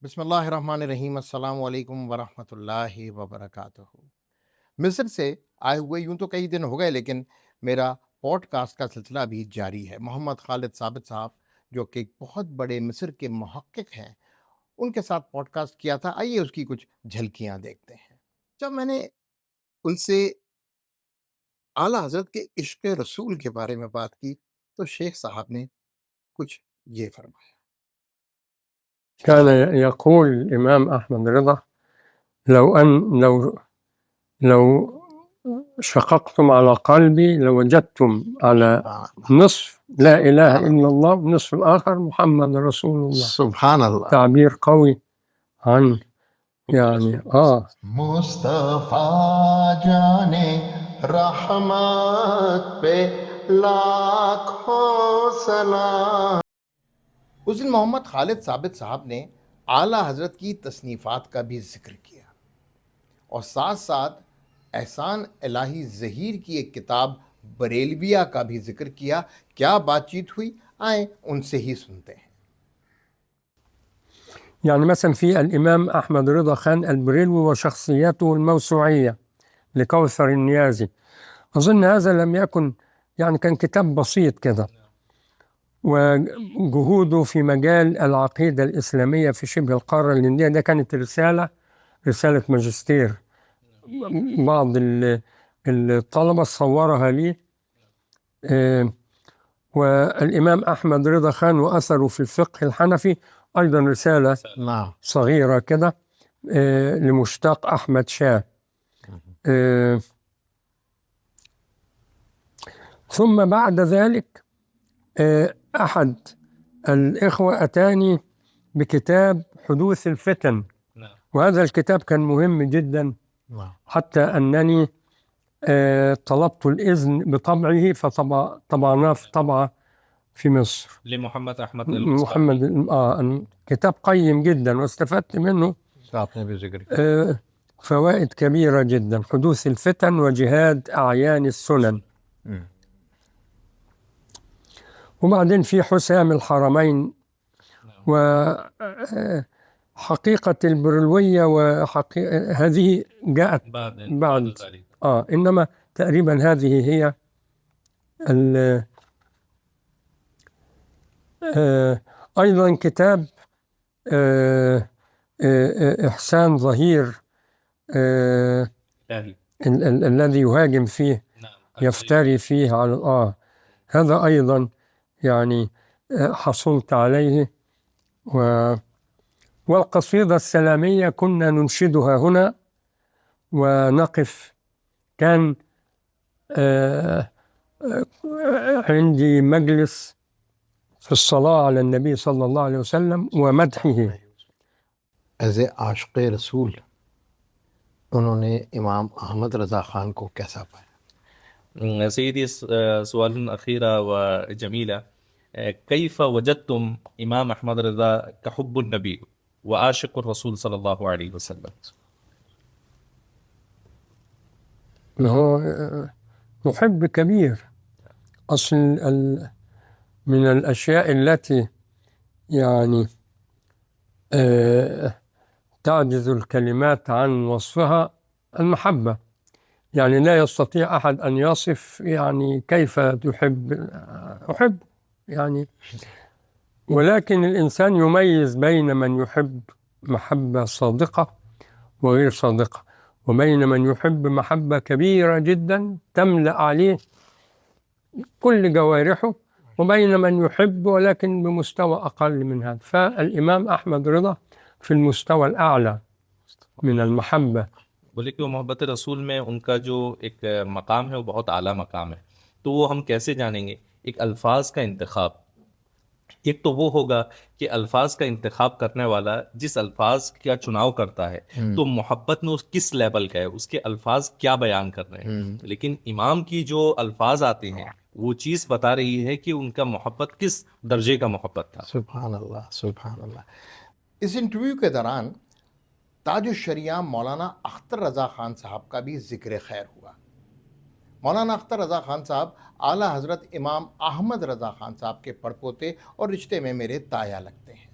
بسم اللہ الرحمن الرحیم، السلام علیکم ورحمۃ اللہ وبرکاتہ۔ مصر سے آئے ہوئے یوں تو کئی دن ہو گئے، لیکن میرا پوڈ کاسٹ کا سلسلہ ابھی جاری ہے۔ محمد خالد ثابت صاحب جو کہ ایک بہت بڑے مصر کے محقق ہیں، ان کے ساتھ پوڈ کاسٹ کیا تھا۔ آئیے اس کی کچھ جھلکیاں دیکھتے ہیں۔ جب میں نے ان سے اعلیٰ حضرت کے عشق رسول کے بارے میں بات کی تو شیخ صاحب نے کچھ یہ فرمایا۔ كان يقول الإمام أحمد رضا لو شققتم على قلبي لوجدتم على نصف لا إله إلا الله والنصف الآخر محمد رسول الله. سبحان اللہ، تعبير قوي عن يعني مصطفیٰ جانے رحمت پہ لاکھوں سلام۔ اس دن محمد خالد ثابت صاحب نے اعلیٰ حضرت کی تصنیفات کا بھی ذکر کیا اور ساتھ ساتھ احسان الہی ظہیر کی ایک کتاب بریلویہ کا بھی ذکر کیا۔ کیا بات چیت ہوئی، آئیں ان سے ہی سنتے ہیں۔ يعني مثلا في الإمام أحمد رضا خان البريلوي وشخصيته الموسوعية لكوثر النيازي. أظن هذا لم يكن يعني كان كتاب بسيط كده، وجهوده في مجال العقيدة الإسلامية في شبه القارة الهندية ده كانت رسالة ماجستير. بعض الطلبة صورها لي. والإمام أحمد رضا خان وأثره في الفقه الحنفي أيضا رسالة صغيرة كده لمشتاق أحمد شاه. ثم بعد ذلك أحد الإخوة أتاني بكتاب حدوث الفتن، وهذا الكتاب كان مهم جدا حتى أنني طلبت الإذن بطبعه فطبعناه في طبعة في مصر لمحمد أحمد كتاب قيم جدا واستفدت منه فوائد كبيرة جدا. حدوث الفتن وجهاد أعيان السنن. وبعدين في حسام الحرمين وحقيقة البرلوية، هذه جاءت بعد إنما تقريبا هذه هي أيضا كتاب إحسان ظهير الذي يهاجم فيه يفتري فيه على هذا أيضا يعني حصلت عليه. والقصيدة السلامية كنا ننشدها هنا ونقف. كان عندي مجلس في الصلاة على النبي صلى الله عليه وسلم ومدحه. ایز اے عاشق رسول انہوں نے امام احمد رضا خان کو کیسا پایا؟ سيدي سؤال أخيرة وجميلة. كيف وجدتم إمام أحمد رضا كحب النبي وعاشق الرسول صلى الله عليه وسلم؟ هو محب كبير. أصل من الأشياء التي يعني تعجز الكلمات عن وصفها المحبة. يعني لا يستطيع أحد أن يصف يعني كيف تحب. أحب يعني، ولكن الإنسان يميز بين من يحب محبة صادقة وغير صادقة، وبين من يحب محبة كبيرة جدا تملأ عليه كل جوارحه، وبين من يحب ولكن بمستوى أقل من هذا. فالإمام أحمد رضا في المستوى الأعلى من المحبة. بولے کہ وہ محبت رسول میں ان کا جو ایک مقام ہے وہ بہت اعلیٰ مقام ہے. تو وہ ہم کیسے جانیں گے؟ ایک الفاظ کا انتخاب. ایک تو وہ ہوگا کہ الفاظ کا انتخاب کرنے والا جس الفاظ کا چناؤ کرتا ہے تو محبت میں اس کس لیول کا ہے، اس کے الفاظ کیا بیان کر رہے ہیں. لیکن امام کی جو الفاظ آتے ہیں وہ چیز بتا رہی ہے کہ ان کا محبت کس درجے کا محبت تھا. سبحان اللہ، سبحان اللہ۔ اس انٹرویو کے دوران تاج الشریعہ مولانا اختر رضا خان صاحب کا بھی ذکر خیر ہوا۔ مولانا اختر رضا خان صاحب اعلیٰ حضرت امام احمد رضا خان صاحب کے پڑپوتے اور رشتے میں میرے تایا لگتے ہیں۔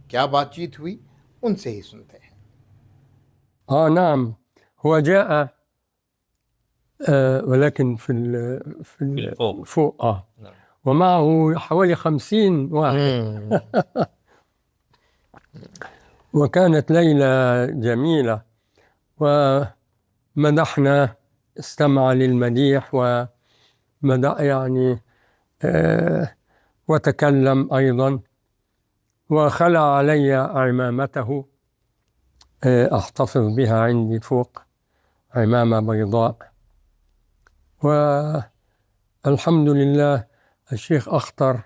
کیا بات چیت ہوئی، ان سے ہی سنتے ہیں. نعم، هو جاء ولكن في الفوق. فوق نعم. ومعه حوالي 50 واحد. وكانت ليلة جميلة، ومدحنا، استمع للمديح ومدح يعني وتكلم أيضا، وخلع علي عمامته أحتفظ بها عندي فوق، عمامة بيضاء. والحمد لله الشيخ أخطر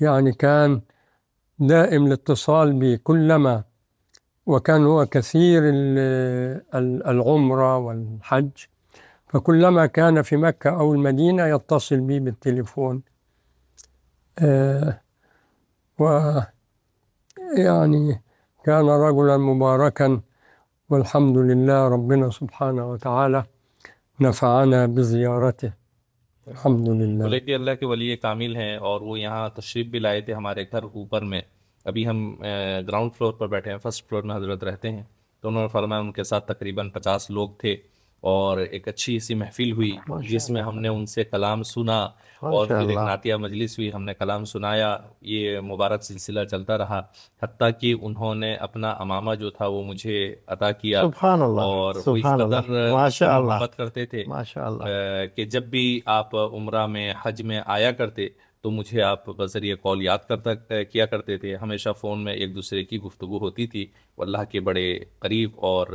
يعني كان دائم الاتصال بي كلما، وكان هو كثير العمرة والحج، فكلما كان في مكة أو المدينة يتصل بي بالتليفون. ويعني كان رجلا مباركا، والحمد لله ربنا سبحانه وتعالى نفعنا بزيارته، الحمد لله. بولے کہ اللہ کے ولی کامل ہیں اور وہ یہاں تشریف بھی لائے تھے ہمارے گھر اوپر میں. ابھی ہم گراؤنڈ فلور پر بیٹھے ہیں، فرسٹ فلور میں حضرت رہتے ہیں. تو انہوں نے فرمایا ان کے ساتھ تقریباً 50 لوگ تھے، اور ایک اچھی سی محفل ہوئی جس میں ہم نے ان سے کلام سنا، اور پھر ایک نعتیہ مجلس ہوئی، ہم نے کلام سنایا. یہ مبارک سلسلہ چلتا رہا حتیٰ کہ انہوں نے اپنا امامہ جو تھا وہ مجھے عطا کیا. سبحان اللہ، اور وہ اس سبحان اللہ، قدر ماشاء اللہ، محبت کرتے تھے ماشاء اللہ. کہ جب بھی آپ عمرہ میں، حج میں آیا کرتے تو مجھے آپ بذریعہ کال یاد کیا کرتے تھے. ہمیشہ فون میں ایک دوسرے کی گفتگو ہوتی تھی. وہ اللہ کے بڑے قریب اور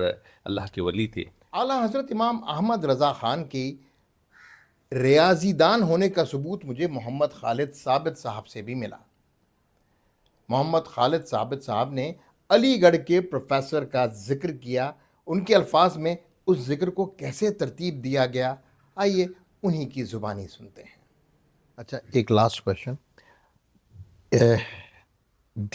اللہ کے ولی تھے. اعلیٰ حضرت امام احمد رضا خان کی ریاضی دان ہونے کا ثبوت مجھے محمد خالد ثابت صاحب سے بھی ملا. محمد خالد ثابت صاحب نے علی گڑھ کے پروفیسر کا ذکر کیا. ان کے الفاظ میں اس ذکر کو کیسے ترتیب دیا گیا، آئیے انہی کی زبانی سنتے ہیں. اچھا، ایک لاسٹ کویشچن.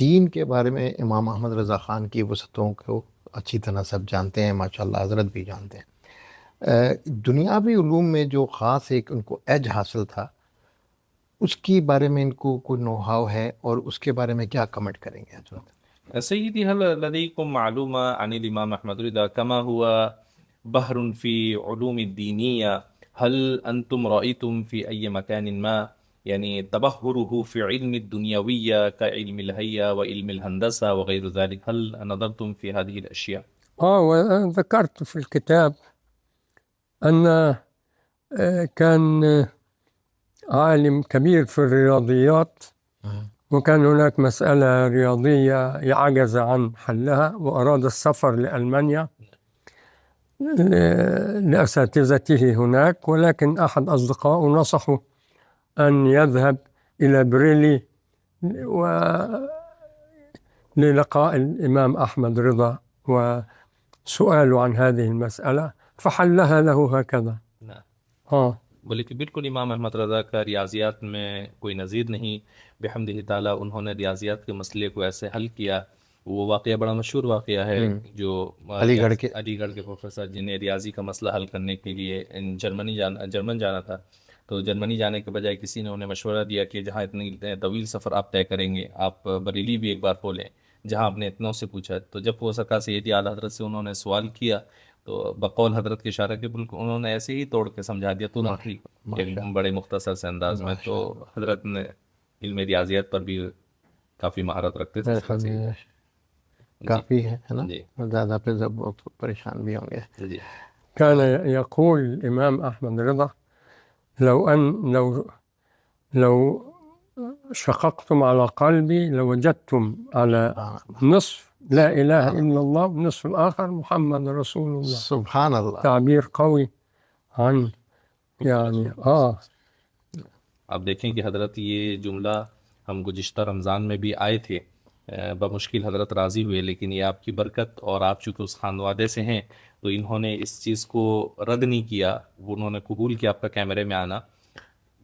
دین کے بارے میں امام احمد رضا خان کی وسعتوں کو اچھی طرح سب جانتے ہیں، ماشاءاللہ حضرت بھی جانتے ہیں. دنیاوی علوم میں جو خاص ایک ان کو ایج حاصل تھا، اس کی بارے میں ان کو کوئی نو ہاؤ ہے، اور اس کے بارے میں کیا کمنٹ کریں گے حضرت؟ سيدي هل لديكم معلومة عن الإمام أحمد رضا كما هو بحر في علوم الدينية؟ هل أنتم رأيتم في أي مكان ما يعني تبحره في علم الدنيوية كعلم الهيئة وعلم الهندسة وغير ذلك؟ هل نظرتم في هذه الأشياء؟ وذكرت في الكتاب أن كان عالم كبير في الرياضيات، وكان هناك مسألة رياضية يعجز عن حلها، وأراد السفر لألمانيا لأساتذته هناك، ولكن أحد أصدقائه نصحه أن يذهب إلى بريلي للقاء الإمام أحمد رضا وسؤاله عن هذه المسألة، فحلها له هكذا. بولے کہ بالکل امام احمد رضا کا ریاضیات میں کوئی نظیر نہیں. بحمدہ تعالیٰ انہوں نے ریاضیات کے مسئلے کو ایسے حل کیا. وہ واقعہ بڑا مشہور واقعہ ہے جو علی گڑھ کے پروفیسر جنہیں ریاضی کا مسئلہ حل کرنے کے لیے جرمن جانا تھا، تو جرمنی جانے کے بجائے کسی نے انہیں مشورہ دیا کہ جہاں اتنی طویل سفر آپ طے کریں گے، آپ بریلی بھی ایک بار ہو لیں. جہاں آپ نے اتنوں سے پوچھا، تو جب وہ سرکار سیدی اعلیٰ حضرت سے انہوں نے سوال کیا تو بقول حضرت کے اشارہ کے بالکل انہوں نے ایسے ہی توڑ کے سمجھا دیا تو ایک بڑے مختصر سے انداز میں. تو حضرت نے علم ریاضیات پر بھی کافی مہارت رکھتے تھے. کافی ہے نا، زیادہ پہ پریشان بھی ہوں گے. كان يقول الإمام أحمد رضا لو شققتم على قلبي لوجدتم على نصف لا إله إلا الله ونصف الآخر محمد رسول الله. سبحان اللہ. تعبیر قوی عن يعني آپ دیکھیں کہ حضرت یہ جملہ ہم گزشتہ رمضان میں بھی آئے تھے، بمشکل حضرت راضی ہوئے، لیکن یہ آپ کی برکت، اور آپ چونکہ اس خانوادے سے ہیں تو انہوں نے اس چیز کو رد نہیں کیا، انہوں نے قبول کیا آپ کا کیمرے میں آنا.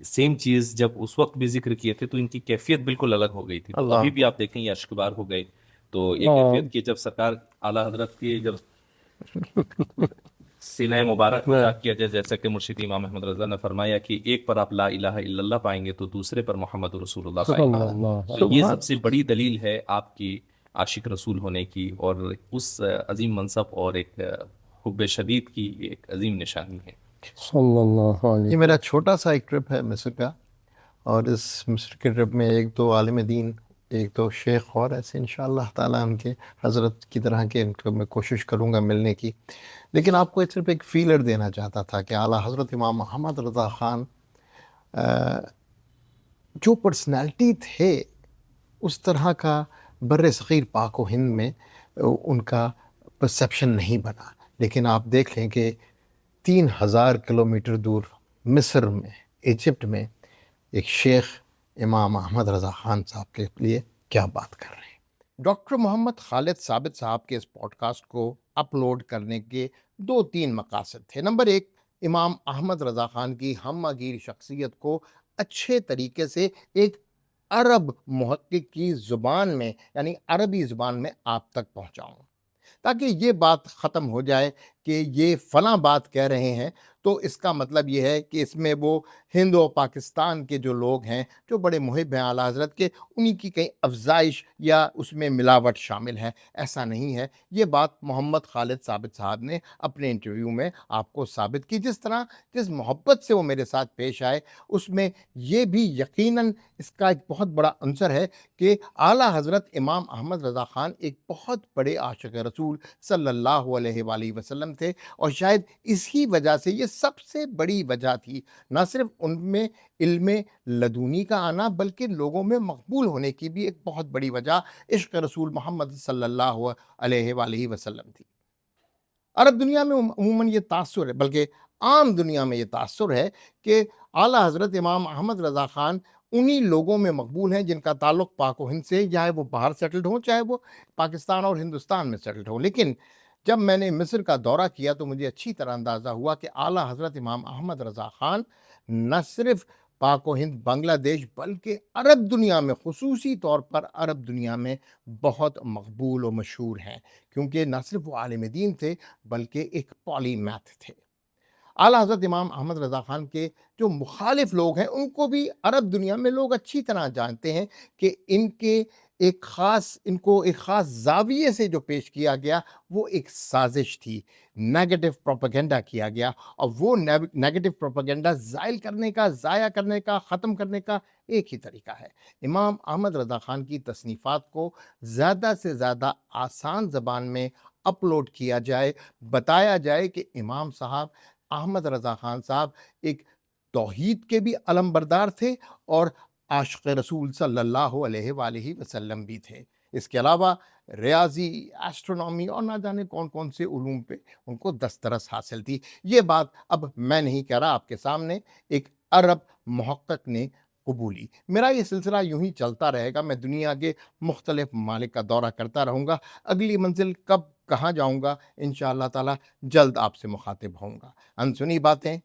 سیم چیز جب اس وقت بھی ذکر کیے تھے تو ان کی کیفیت بالکل الگ ہو گئی تھی. ابھی بھی آپ دیکھیں یہ اشکبار ہو گئے. تو یہ کیفیت کی جب سرکار اعلیٰ حضرت کی جب سینہ مبارک میں کیا جائے، جیسا کہ مرشد امام احمد رضا نے فرمایا کہ ایک پر آپ لا الہ الا اللہ پائیں گے تو دوسرے پر محمد رسول اللہ پائیں گے. تو یہ سب سے بڑی دلیل ہے آپ کی عاشق رسول ہونے کی اور اس عظیم منصب اور ایک حب شدید کی ایک عظیم نشانی ہے۔ صلی اللہ علیہ یہ میرا چھوٹا سا ایک ٹرپ ہے مصر کا، اور اس مصر کے ٹرپ میں ایک دو عالم دین، ایک دو شیخ اور ایسے انشاءاللہ تعالیٰ ان کے حضرت کی طرح کے ان کو میں کوشش کروں گا ملنے کی۔ لیکن آپ کو صرف ایک فیلر دینا چاہتا تھا کہ اعلیٰ حضرت امام محمد رضا خان جو پرسنالٹی تھے اس طرح کا بر صغیر پاک و ہند میں ان کا پرسیپشن نہیں بنا۔ لیکن آپ دیکھ لیں کہ 3000 کلومیٹر دور مصر میں، ایجپٹ میں، ایک شیخ امام احمد رضا خان صاحب کے لیے کیا بات کر رہے ہیں۔ ڈاکٹر محمد خالد ثابت صاحب کے اس پوڈ کاسٹ کو اپلوڈ کرنے کے 2-3 مقاصد تھے۔ نمبر 1، امام احمد رضا خان کی ہم گیر شخصیت کو اچھے طریقے سے ایک عرب محقق کی زبان میں، یعنی عربی زبان میں آپ تک پہنچاؤں، تاکہ یہ بات ختم ہو جائے کہ یہ فلاں بات کہہ رہے ہیں تو اس کا مطلب یہ ہے کہ اس میں وہ ہند و پاکستان کے جو لوگ ہیں جو بڑے محب ہیں اعلیٰ حضرت کے، انہی کی کہیں افزائش یا اس میں ملاوٹ شامل ہے۔ ایسا نہیں ہے۔ یہ بات محمد خالد ثابت صاحب نے اپنے انٹرویو میں آپ کو ثابت کی۔ جس محبت سے وہ میرے ساتھ پیش آئے، اس میں یہ بھی یقیناً اس کا ایک بہت بڑا عنصر ہے کہ اعلیٰ حضرت امام احمد رضا خان ایک بہت بڑے عاشق رسول صلی اللہ علیہ وآلہ وسلم تھے، اور شاید اسی وجہ سے یہ سب سے بڑی وجہ تھی، نہ صرف ان میں علم لدونی کا آنا بلکہ لوگوں میں مقبول ہونے کی بھی ایک بہت بڑی وجہ عشق رسول محمد صلی اللہ علیہ وآلہ وسلم تھی۔ عرب دنیا میں عموماً یہ تاثر ہے، بلکہ عام دنیا میں یہ تاثر ہے کہ اعلیٰ حضرت امام احمد رضا خان انہی لوگوں میں مقبول ہیں جن کا تعلق پاک و ہند سے، چاہے وہ باہر سیٹلڈ ہوں، چاہے وہ پاکستان اور ہندوستان میں سیٹلڈ ہوں۔ لیکن جب میں نے مصر کا دورہ کیا تو مجھے اچھی طرح اندازہ ہوا کہ اعلیٰ حضرت امام احمد رضا خان نہ صرف پاک و ہند، بنگلہ دیش، بلکہ عرب دنیا میں، خصوصی طور پر عرب دنیا میں بہت مقبول و مشہور ہیں، کیونکہ نہ صرف وہ عالم دین تھے بلکہ ایک پالی میتھ تھے۔ اعلیٰ حضرت امام احمد رضا خان کے جو مخالف لوگ ہیں ان کو بھی عرب دنیا میں لوگ اچھی طرح جانتے ہیں کہ ان کو ایک خاص زاویے سے جو پیش کیا گیا وہ ایک سازش تھی، نیگیٹو پروپیگنڈا کیا گیا، اور وہ نیگیٹو پروپیگنڈا زائل کرنے کا، ضائع کرنے کا، ختم کرنے کا ایک ہی طریقہ ہے، امام احمد رضا خان کی تصنیفات کو زیادہ سے زیادہ آسان زبان میں اپلوڈ کیا جائے، بتایا جائے کہ امام صاحب احمد رضا خان صاحب ایک توحید کے بھی علم بردار تھے اور عاشق رسول صلی اللہ علیہ وآلہ وسلم بھی تھے۔ اس کے علاوہ ریاضی، ایسٹرونومی اور نہ جانے کون کون سے علوم پہ ان کو دسترس حاصل تھی۔ یہ بات اب میں نہیں کہہ رہا، آپ کے سامنے ایک عرب محقق نے قبولی۔ میرا یہ سلسلہ یوں ہی چلتا رہے گا، میں دنیا کے مختلف ممالک کا دورہ کرتا رہوں گا۔ اگلی منزل کب کہاں جاؤں گا انشاءاللہ تعالی جلد آپ سے مخاطب ہوں گا۔ انسنی باتیں،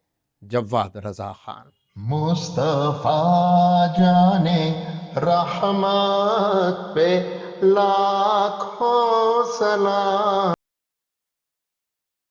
جواد رضا خان۔ مصطفیٰ جانے رحمت پہ لاکھوں سلام۔